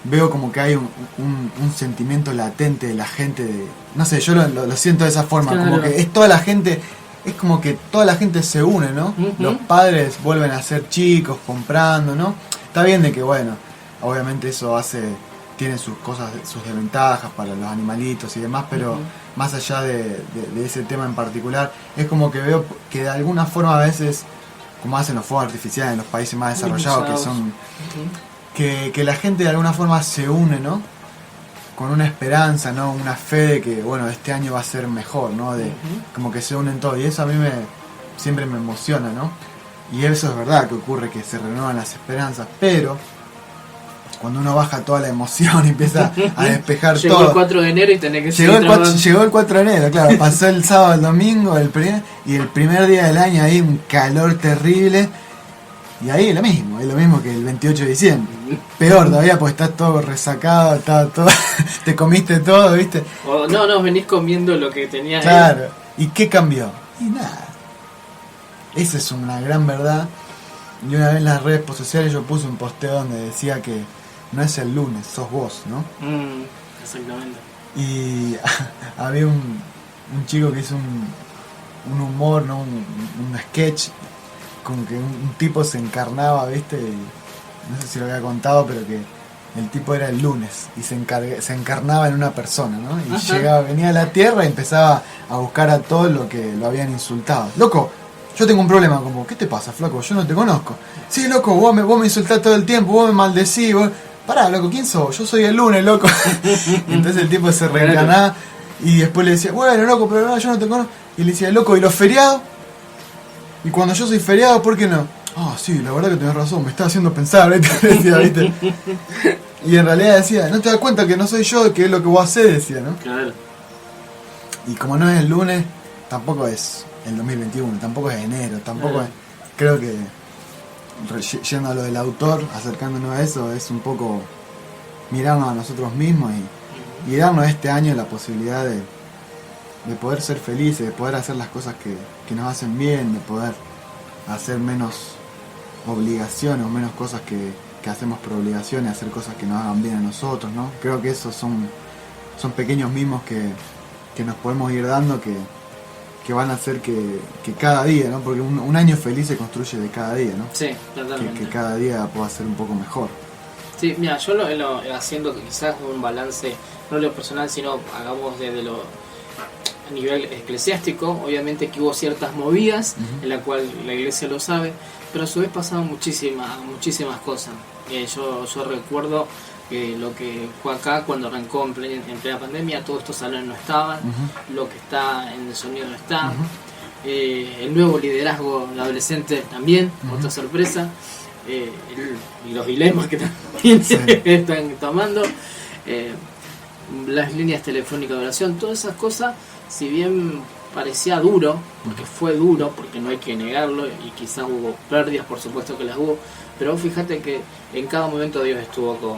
veo como que hay un sentimiento latente de la gente, no sé, yo lo siento de esa forma, claro. Como que es toda la gente... Es como que toda la gente se une, ¿no? Los padres vuelven a ser chicos, comprando, ¿no? Está bien de que, bueno, obviamente eso tiene sus cosas, sus desventajas para los animalitos y demás, pero más allá de ese tema en particular, es como que veo que de alguna forma a veces, como hacen los fuegos artificiales en los países más desarrollados, que son... Que la gente de alguna forma se une, ¿no? Con una esperanza, ¿no? Una fe de que, bueno, este año va a ser mejor, ¿no? De como que se unen todos, y eso a mí siempre me emociona, ¿no? Y eso es verdad que ocurre, que se renuevan las esperanzas, pero cuando uno baja toda la emoción y empieza a despejar todo... Llegó el 4 de enero y tenés que llegó el 4 de enero, claro, pasó el sábado, el domingo, y el primer día del año ahí un calor terrible, y ahí es lo mismo que el 28 de diciembre. Peor todavía, porque estás todo resacado, te comiste todo, ¿viste? O no, venís comiendo lo que tenías. Claro, ahí. ¿Y qué cambió? Y nada. Esa es una gran verdad. Y una vez en las redes sociales yo puse un posteo donde decía que no es el lunes, sos vos, ¿no? Exactamente. Y había un chico que hizo un humor, ¿no? Un sketch, como que un tipo se encarnaba, ¿viste? Y no sé si lo había contado, pero que el tipo era el lunes y se encarnaba en una persona, ¿no? Y venía a la tierra y empezaba a buscar a todos los que lo habían insultado. Loco, yo tengo un problema, como, ¿qué te pasa, flaco? Yo no te conozco. Sí, loco, vos me insultás todo el tiempo, vos me maldecís, vos... Pará, loco, ¿quién sos? Yo soy el lunes, loco. Entonces el tipo se reencarnaba y después le decía, bueno, loco, pero no, yo no te conozco. Y le decía, loco, ¿y los feriados? Y cuando yo soy feriado, ¿por qué no? sí, la verdad que tenés razón, me está haciendo pensar, decía, ¿viste? Y en realidad decía, no te das cuenta que no soy yo, que es lo que vos hacés, decía, ¿no? Claro. Y como no es el lunes, tampoco es el 2021, tampoco es enero, tampoco es... Creo que, yendo a lo del autor, acercándonos a eso, es un poco mirarnos a nosotros mismos y darnos este año la posibilidad de poder ser felices, de poder hacer las cosas que nos hacen bien, de poder hacer menos obligaciones o menos cosas que hacemos por obligaciones, hacer cosas que nos hagan bien a nosotros, ¿no? Creo que esos son pequeños mimos que nos podemos ir dando que van a hacer que cada día, ¿no? Porque un año feliz se construye de cada día, ¿no? Sí, totalmente. Que cada día pueda ser un poco mejor. Sí, mira, yo lo haciendo quizás un balance, no lo personal, sino hagamos desde lo a nivel eclesiástico. Obviamente que hubo ciertas movidas, en la cual la iglesia lo sabe, pero a su vez pasaron muchísimas cosas. Yo recuerdo que lo que fue acá cuando arrancó en plena pandemia, todos estos salones no estaban, lo que está en el sonido no está, el nuevo liderazgo adolescente también, otra sorpresa, y los dilemas que también están tomando, las líneas telefónicas de oración, todas esas cosas, si bien parecía duro, porque fue duro, porque no hay que negarlo, y quizás hubo pérdidas, por supuesto que las hubo, pero fíjate que en cada momento Dios estuvo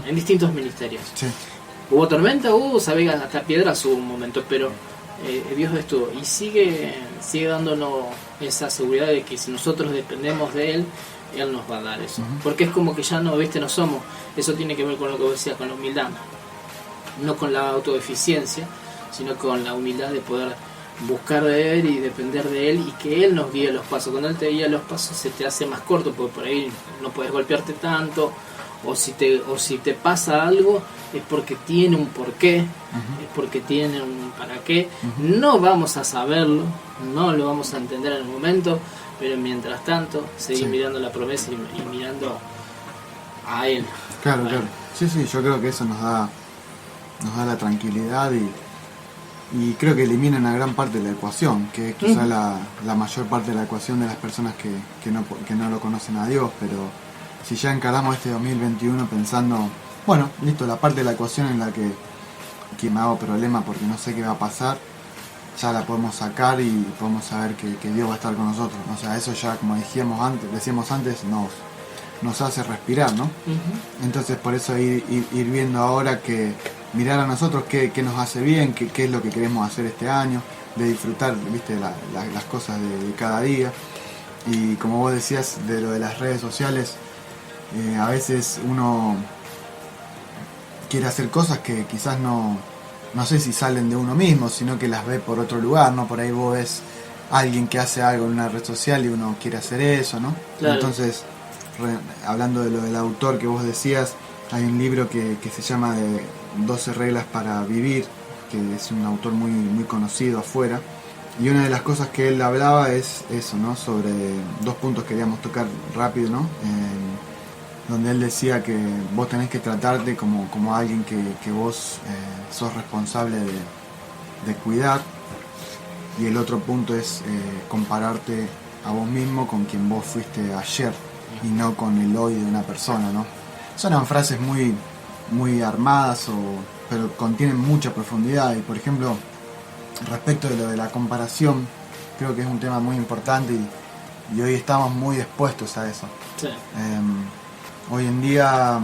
en distintos ministerios. Sí. Hubo tormenta, sabía, hasta piedras hubo un momento, pero Dios estuvo y sigue dándonos esa seguridad de que si nosotros dependemos de Él nos va a dar eso. Porque es como que ya no somos. Eso tiene que ver con lo que vos decías, con la humildad. No con la autoeficiencia, sino con la humildad de poder buscar de Él y depender de Él y que Él nos guíe los pasos. Cuando Él te guía los pasos se te hace más corto, porque por ahí no puedes golpearte tanto, o si te pasa algo es porque tiene un porqué, es porque tiene un para qué. No vamos a saberlo, no lo vamos a entender en el momento, pero mientras tanto seguir mirando la promesa y mirando a Él. Claro. Sí, yo creo que eso nos da la tranquilidad y creo que elimina una gran parte de la ecuación, que es quizá la mayor parte de la ecuación de las personas que no lo conocen a Dios. Pero si ya encaramos este 2021 pensando, bueno, listo, la parte de la ecuación en la que me hago problema porque no sé qué va a pasar, ya la podemos sacar y podemos saber que Dios va a estar con nosotros. O sea, eso ya, como decíamos antes, nos hace respirar, ¿no? Entonces, por eso ir viendo ahora que mirar a nosotros qué nos hace bien, qué es lo que queremos hacer este año, de disfrutar, viste, las cosas de cada día. Y como vos decías de lo de las redes sociales, a veces uno quiere hacer cosas que quizás no sé si salen de uno mismo, sino que las ve por otro lugar, ¿no? Por ahí vos ves a alguien que hace algo en una red social y uno quiere hacer eso, ¿no? Claro. Entonces, hablando de lo del autor que vos decías, hay un libro que se llama de 12 reglas para vivir, que es un autor muy, muy conocido afuera, y una de las cosas que él hablaba es eso, ¿no? Sobre dos puntos que queríamos tocar rápido, ¿no? Donde él decía que vos tenés que tratarte como alguien que vos sos responsable de cuidar, y el otro punto es compararte a vos mismo con quien vos fuiste ayer y no con el hoy de una persona, ¿no? Son frases muy, muy armadas, pero contienen mucha profundidad. Y por ejemplo, respecto de lo de la comparación, creo que es un tema muy importante y hoy estamos muy expuestos a eso. Sí. Hoy en día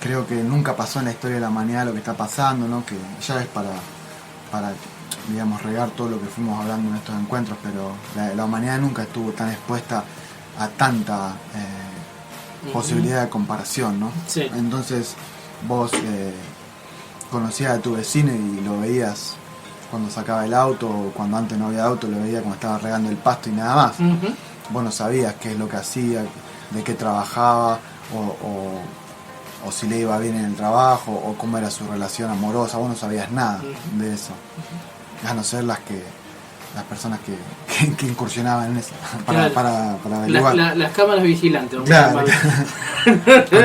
creo que nunca pasó en la historia de la humanidad lo que está pasando, ¿no? Que ya es para digamos, regar todo lo que fuimos hablando en estos encuentros, pero la humanidad nunca estuvo tan expuesta a tanta posibilidad de comparación, ¿no? Sí. Entonces vos conocías a tu vecino y lo veías cuando sacaba el auto, o cuando antes no había auto, lo veías cuando estaba regando el pasto y nada más. Vos no sabías qué es lo que hacía, de qué trabajaba, o si le iba bien en el trabajo, o cómo era su relación amorosa. Vos no sabías nada de eso, a no ser las personas que incursionaban en eso para averiguar. Las cámaras vigilantes, claro.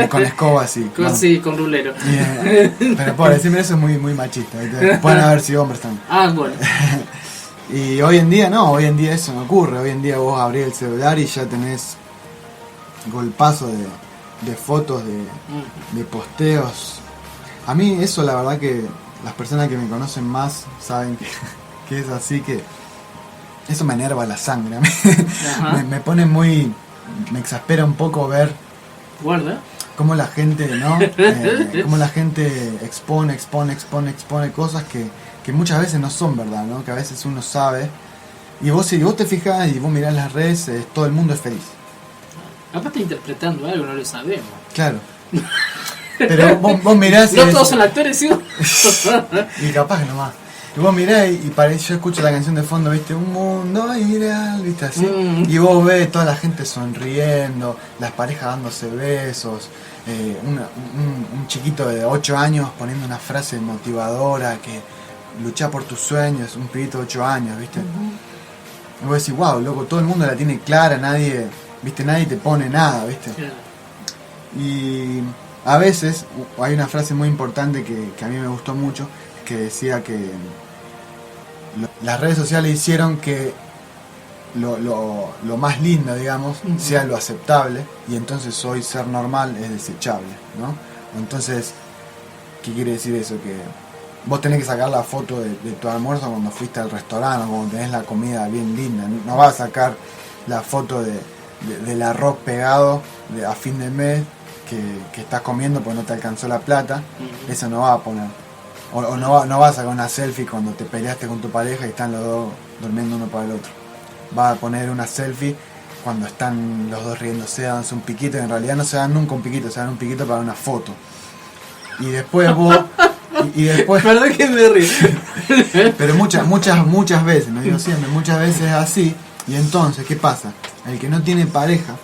con escobas y con rulero. Pero por decirme eso es muy, muy machista. Pueden haber sido hombres también. Bueno. Y hoy en día no, hoy en día eso no ocurre. Hoy en día vos abrís el celular y ya tenés golpazo de fotos, de posteos. A mí eso, la verdad que las personas que me conocen más saben que es así, que eso me enerva la sangre. A mí me pone muy... Me exaspera un poco ver... Guarda. Cómo la gente, ¿no? Cómo la gente expone cosas que muchas veces no son verdad, ¿no? Que a veces uno sabe. Y vos, si vos te fijas y vos mirás las redes, todo el mundo es feliz. Aparte interpretando algo, no lo sabemos. Claro. Pero vos mirás y... No todos son actores, ¿sí? Y capaz que nomás. Y vos mirás y yo escucho la canción de fondo, ¿viste? Un mundo ideal, ¿viste? Así. Y vos ves toda la gente sonriendo, las parejas dándose besos, un chiquito de 8 años poniendo una frase motivadora que lucha por tus sueños, un pibito de 8 años, ¿viste? Y vos decís, wow, loco, todo el mundo la tiene clara, nadie, ¿viste? Nadie te pone nada, ¿viste? Claro. Y a veces hay una frase muy importante que a mí me gustó mucho, que decía que las redes sociales hicieron que lo más lindo, digamos, sea lo aceptable, y entonces hoy ser normal es desechable, ¿no? Entonces, ¿qué quiere decir eso? Que vos tenés que sacar la foto de tu almuerzo cuando fuiste al restaurante, o cuando tenés la comida bien linda. No vas a sacar la foto del arroz pegado a fin de mes que estás comiendo porque no te alcanzó la plata. Eso no va a poner. O no vas a sacar una selfie cuando te peleaste con tu pareja y están los dos durmiendo uno para el otro. Vas a poner una selfie cuando están los dos riéndose, dándose un piquito, y en realidad no se dan nunca un piquito, se dan un piquito para una foto. Y después vos... y después... ¿Verdad que me río? Pero muchas veces, no digo siempre, muchas veces es así. Y entonces, ¿qué pasa? El que no tiene pareja,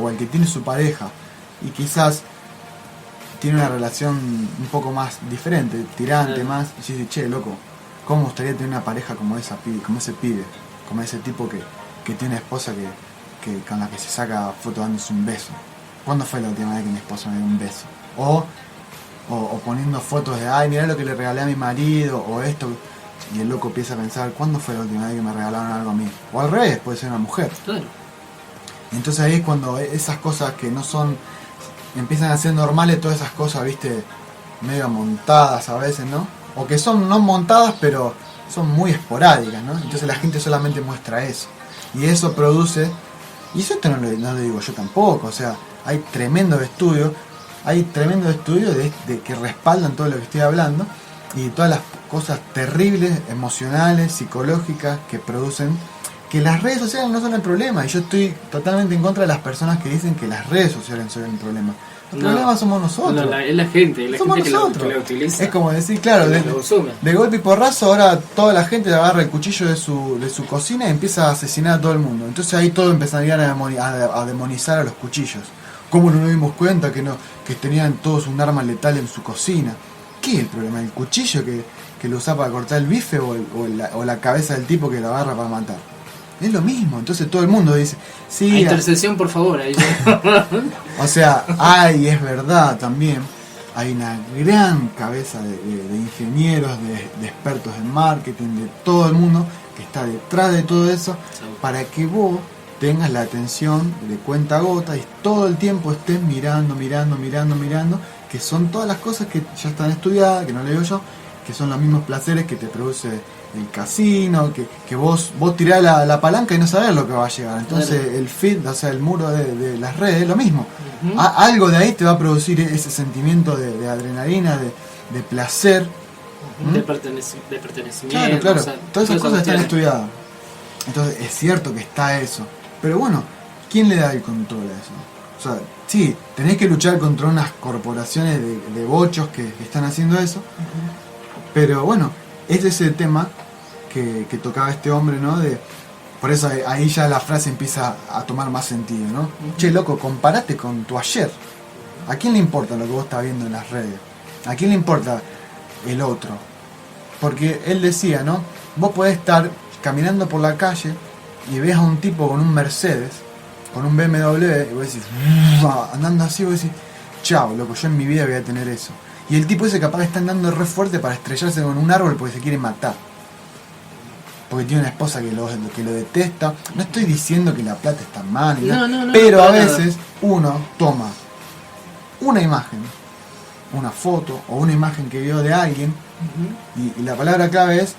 o el que tiene su pareja, y quizás tiene una relación un poco más diferente, tirante, más, y dice, che, loco, ¿cómo me gustaría tener una pareja como ese pibe, como ese tipo que tiene esposa que con la que se saca foto dándose un beso? ¿Cuándo fue la última vez que mi esposa me dio un beso? O poniendo fotos de, ay, mirá lo que le regalé a mi marido, o esto, y el loco empieza a pensar, ¿cuándo fue la última vez que me regalaron algo a mí? O al revés, puede ser una mujer. Claro. Entonces ahí es cuando esas cosas que no son, empiezan a ser normales, todas esas cosas, viste, medio montadas a veces, ¿no? O que son no montadas, pero son muy esporádicas, ¿no? Entonces la gente solamente muestra eso. Y eso produce, y eso esto no lo digo yo tampoco, o sea, hay tremendos estudios de que respaldan todo lo que estoy hablando, y todas las cosas terribles, emocionales, psicológicas que producen, que las redes sociales no son el problema. Y yo estoy totalmente en contra de las personas que dicen que las redes sociales son el problema. El problema somos nosotros. No, es la gente, somos gente nosotros. que la utiliza. Es como decir, claro, de golpe y porrazo, ahora toda la gente agarra el cuchillo de su cocina y empieza a asesinar a todo el mundo. Entonces ahí todos empezarían a demonizar a los cuchillos. ¿Cómo no nos dimos cuenta que tenían todos un arma letal en su cocina? ¿Qué es el problema? ¿El cuchillo que lo usa para cortar el bife o la cabeza del tipo que lo agarra para matar? Es lo mismo. Entonces todo el mundo dice, sí. A intercesión, por favor. Ahí. O sea, es verdad también. Hay una gran cabeza de ingenieros, de expertos en marketing, de todo el mundo que está detrás de todo eso, para que vos tengas la atención de cuenta gota y todo el tiempo estés mirando, que son todas las cosas que ya están estudiadas, que no le digo yo, que son los mismos placeres que te produce el casino, que vos tirás la palanca y no sabés lo que va a llegar. Entonces claro. El feed, o sea, el muro de las redes es lo mismo. Algo de ahí te va a producir ese sentimiento de adrenalina, de placer, de pertenecimiento. Claro, o sea, todas esas cosas están estudiadas. Entonces es cierto que está eso. Pero bueno, ¿quién le da el control a eso? O sea, sí, tenés que luchar contra unas corporaciones de bochos que están haciendo eso. Pero bueno, ese es el tema que tocaba este hombre, ¿no? Por eso ahí ya la frase empieza a tomar más sentido, ¿no? Che, loco, comparate con tu ayer. ¿A quién le importa lo que vos estás viendo en las redes? ¿A quién le importa el otro? Porque él decía, ¿no? Vos podés estar caminando por la calle y ves a un tipo con un Mercedes, con un BMW, y vos decís, andando así, vos decís, chao, loco, yo en mi vida voy a tener eso. Y el tipo ese capaz está andando re fuerte para estrellarse con un árbol porque se quiere matar. porque tiene una esposa que lo detesta. No estoy diciendo que la plata está mal, No, pero a para nada. veces uno toma una imagen, una foto o una imagen que vio de alguien, y la palabra clave es,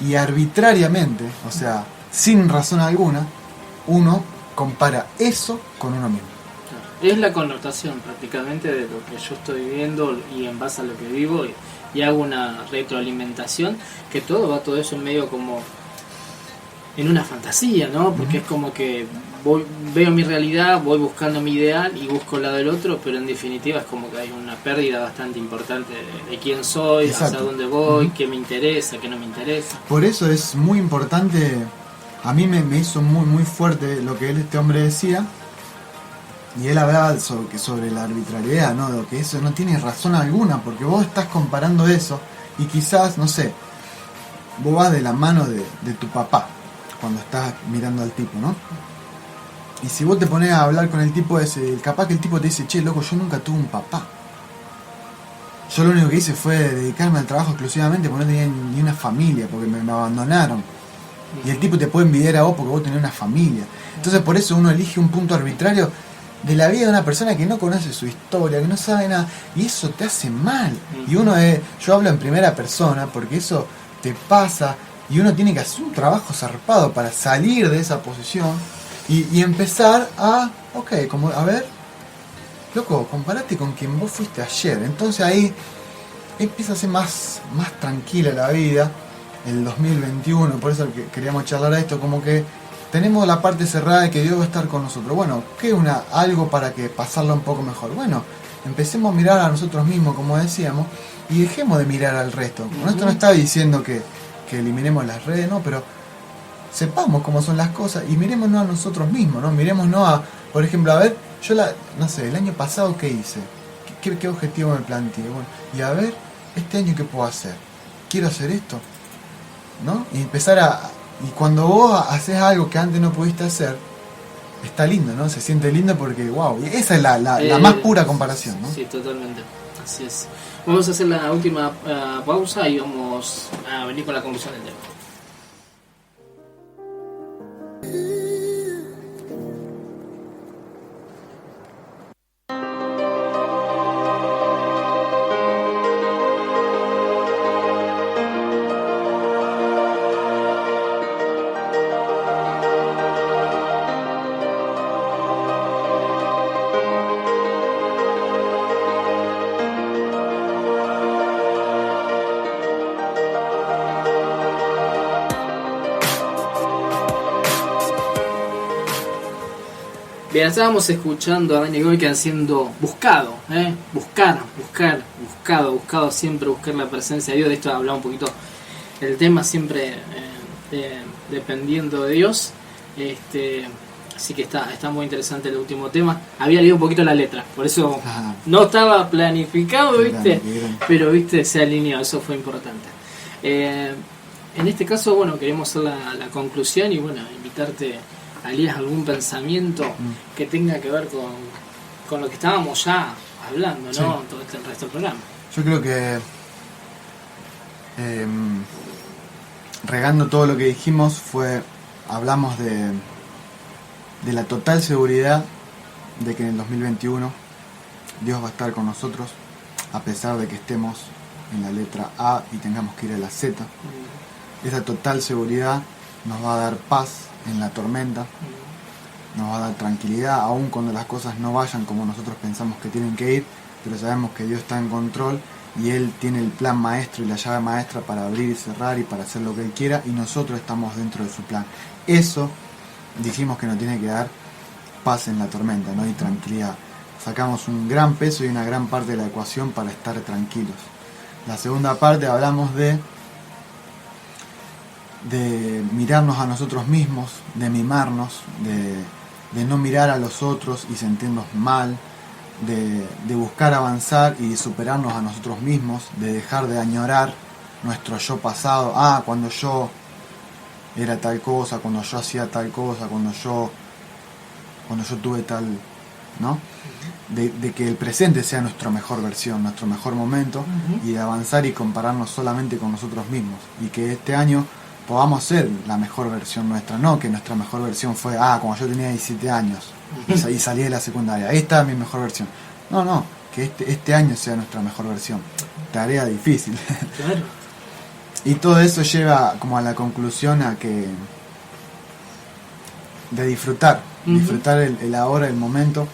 y arbitrariamente, o sea, sin razón alguna, uno compara eso con uno mismo. Es la connotación prácticamente de lo que yo estoy viviendo y en base a lo que vivo, y hago una retroalimentación, que todo eso en medio como en una fantasía, ¿no? Porque es como que veo mi realidad, voy buscando mi ideal y busco la del otro, pero en definitiva es como que hay una pérdida bastante importante de quién soy, Exacto. hacia dónde voy, qué me interesa, qué no me interesa. Por eso es muy importante, a mí me hizo muy muy fuerte lo que este hombre decía, y él hablaba sobre la arbitrariedad, ¿no? De que eso no tiene razón alguna, porque vos estás comparando eso, y quizás, no sé, vos vas de la mano de tu papá cuando estás mirando al tipo, ¿no? Y si vos te pones a hablar con el tipo ese, capaz que el tipo te dice, che, loco, yo nunca tuve un papá. Yo lo único que hice fue dedicarme al trabajo exclusivamente porque no tenía ni una familia, porque me abandonaron. Y el tipo te puede envidiar a vos porque vos tenés una familia. Entonces por eso uno elige un punto arbitrario de la vida de una persona que no conoce su historia, que no sabe nada, y eso te hace mal. Y yo hablo en primera persona porque eso te pasa, y uno tiene que hacer un trabajo zarpado para salir de esa posición y empezar a, a ver, loco, comparate con quien vos fuiste ayer. Entonces ahí empieza a ser más tranquila la vida, el 2021, por eso queríamos charlar a esto, como que tenemos la parte cerrada de que Dios va a estar con nosotros. Bueno, ¿qué algo para que pasarla un poco mejor? Bueno, empecemos a mirar a nosotros mismos, como decíamos, y dejemos de mirar al resto. Esto no está diciendo que eliminemos las redes, no, pero sepamos cómo son las cosas y mirémonos a nosotros mismos, ¿no? Mirémonos a, por ejemplo, a ver, no sé, el año pasado ¿qué hice? ¿Qué objetivo me planteé? Bueno, y a ver, este año ¿qué puedo hacer? ¿Quiero hacer esto? ¿No? Y y cuando vos haces algo que antes no pudiste hacer, está lindo, ¿no? Se siente lindo porque, wow, y esa es la más pura comparación, ¿no? Sí, totalmente, así es. Vamos a hacer la última pausa y vamos a venir con la conclusión del tema. Bien, estábamos escuchando a Danny Goican siendo buscado, buscado, siempre buscar la presencia de Dios. De esto hablaba un poquito el tema, siempre dependiendo de Dios. Así que está muy interesante el último tema. Había leído un poquito la letra, por eso no estaba planificado, ¿viste? Pero, ¿viste? Se alineó, eso fue importante. En este caso, bueno, queremos hacer la conclusión y, bueno, invitarte, Alías, algún pensamiento que tenga que ver con lo que estábamos ya hablando, ¿no? Sí. Todo el resto del programa. Yo creo que regando todo lo que dijimos hablamos de la total seguridad de que en el 2021 Dios va a estar con nosotros, a pesar de que estemos en la letra A y tengamos que ir a la Z. Esa total seguridad nos va a dar paz en la tormenta, nos va a dar tranquilidad aun cuando las cosas no vayan como nosotros pensamos que tienen que ir, pero sabemos que Dios está en control y Él tiene el plan maestro y la llave maestra para abrir y cerrar y para hacer lo que Él quiera, y nosotros estamos dentro de su plan. Eso dijimos que nos tiene que dar paz en la tormenta, ¿no? Y tranquilidad. Sacamos un gran peso y una gran parte de la ecuación para estar tranquilos. La segunda parte hablamos de mirarnos a nosotros mismos, de mimarnos, de no mirar a los otros y sentirnos mal, de buscar avanzar y superarnos a nosotros mismos, de dejar de añorar nuestro yo pasado. Cuando yo era tal cosa, cuando yo hacía tal cosa, cuando yo tuve tal, ¿no? De que el presente sea nuestra mejor versión, nuestro mejor momento, y de avanzar y compararnos solamente con nosotros mismos, y que este año podamos ser la mejor versión nuestra, no que nuestra mejor versión fue, cuando yo tenía 17 años y salí de la secundaria, esta es mi mejor versión. No, que este año sea nuestra mejor versión. Tarea difícil. Claro. Y todo eso lleva como a la conclusión de disfrutar el ahora, el momento.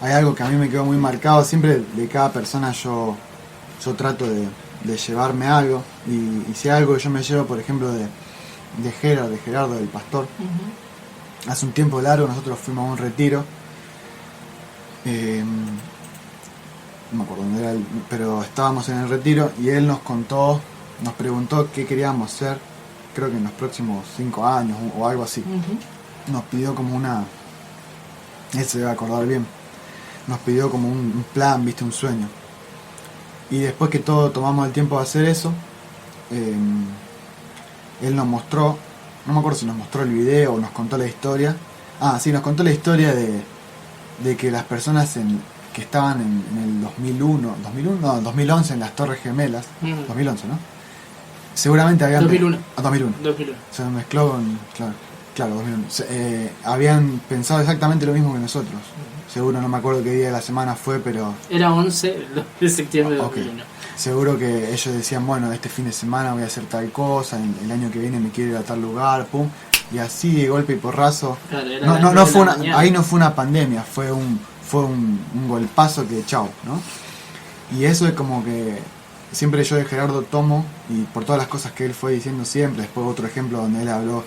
Hay algo que a mí me quedó muy marcado, siempre de cada persona yo trato de llevarme algo, y si algo yo me llevo, por ejemplo, de Gerardo, del pastor, hace un tiempo largo nosotros fuimos a un retiro, no me acuerdo dónde era, pero estábamos en el retiro y él nos preguntó qué queríamos hacer, creo que en los próximos 5 años o algo así. Nos pidió como él se debe acordar bien, nos pidió como un plan, viste, un sueño. Y después que todos tomamos el tiempo de hacer eso, él nos mostró, no me acuerdo si nos mostró el video o nos contó la historia. Sí, nos contó la historia de que las personas que estaban en el 2011 en las Torres Gemelas, 2011, ¿no? Seguramente habían... 2001. 2001. Se mezcló con... Claro, 2001. Habían pensado exactamente lo mismo que nosotros. Seguro, no me acuerdo qué día de la semana fue, pero... Era 11 de septiembre de 2001. Seguro que ellos decían, bueno, este fin de semana voy a hacer tal cosa, el año que viene me quiero ir a tal lugar, pum. Y así, de golpe y porrazo. Claro, ahí no fue una pandemia, fue un golpazo que chao, ¿no? Y eso es como que siempre yo de Gerardo tomo, y por todas las cosas que él fue diciendo siempre, después otro ejemplo donde él habló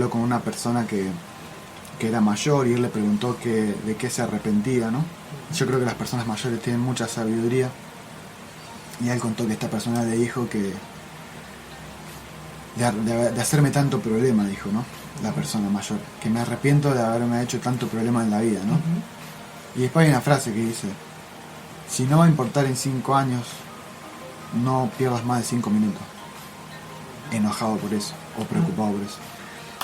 con una persona que era mayor y él le preguntó de qué se arrepentía, ¿no? Yo creo que las personas mayores tienen mucha sabiduría, y él contó que esta persona le dijo que de hacerme tanto problema, dijo, ¿no? La persona mayor, que me arrepiento de haberme hecho tanto problema en la vida, ¿no? Y después hay una frase que dice, si no va a importar en 5 años, no pierdas más de 5 minutos enojado por eso o preocupado por eso.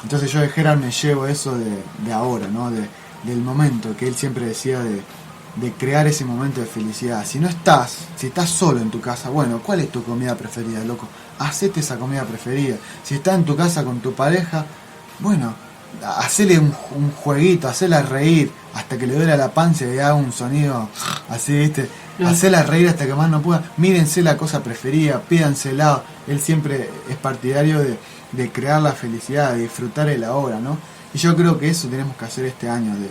Entonces yo de Gerard me llevo eso de ahora, ¿no? Del momento que él siempre decía de crear ese momento de felicidad. Si estás solo en tu casa, bueno, ¿cuál es tu comida preferida, loco? Hacete esa comida preferida. Si estás en tu casa con tu pareja, bueno, hacele un jueguito, hacela reír hasta que le duele la panza y haga un sonido así, ¿viste? Hacela reír hasta que más no pueda. Mírense la cosa preferida, pídansela. Él siempre es partidario de crear la felicidad, de disfrutar el ahora, ¿no? Y yo creo que eso tenemos que hacer este año, de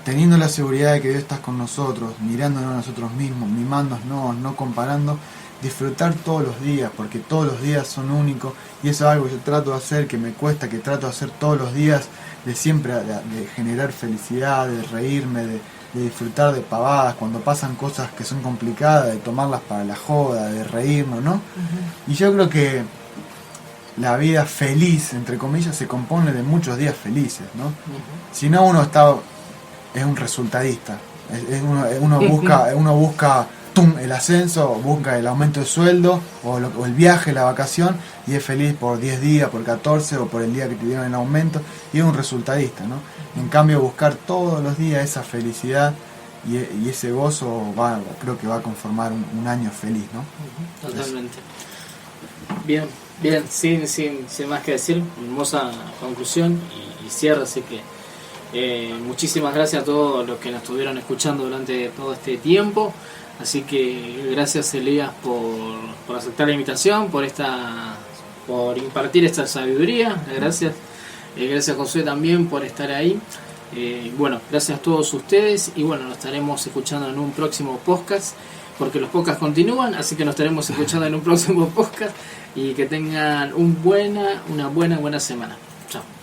teniendo la seguridad de que Dios está con nosotros, mirándonos a nosotros mismos, mimándonos, no comparando, disfrutar todos los días, porque todos los días son únicos, y eso es algo que yo trato de hacer, que me cuesta, que trato de hacer todos los días, de siempre de generar felicidad, de reírme, de disfrutar de pavadas, cuando pasan cosas que son complicadas, de tomarlas para la joda, de reírnos, ¿no? Y yo creo que la vida feliz, entre comillas, se compone de muchos días felices, ¿no? Si no, uno es un resultadista, uno busca el ascenso, busca el aumento de sueldo o el viaje, la vacación, y es feliz por 10 días, por 14 o por el día que te dieron el aumento, y es un resultadista, ¿no? En cambio, buscar todos los días esa felicidad y ese gozo creo que va a conformar un año feliz, ¿no? Totalmente. Bien, sin más que decir, hermosa conclusión y cierre, así que muchísimas gracias a todos los que nos estuvieron escuchando durante todo este tiempo. Así que gracias, Elías, por aceptar la invitación, por impartir esta sabiduría. Gracias, gracias, Josué, también por estar ahí. Bueno, gracias a todos ustedes, y bueno, nos estaremos escuchando en un próximo podcast, porque los podcasts continúan, así que nos estaremos escuchando en un próximo podcast, y que tengan una buena semana. Chao.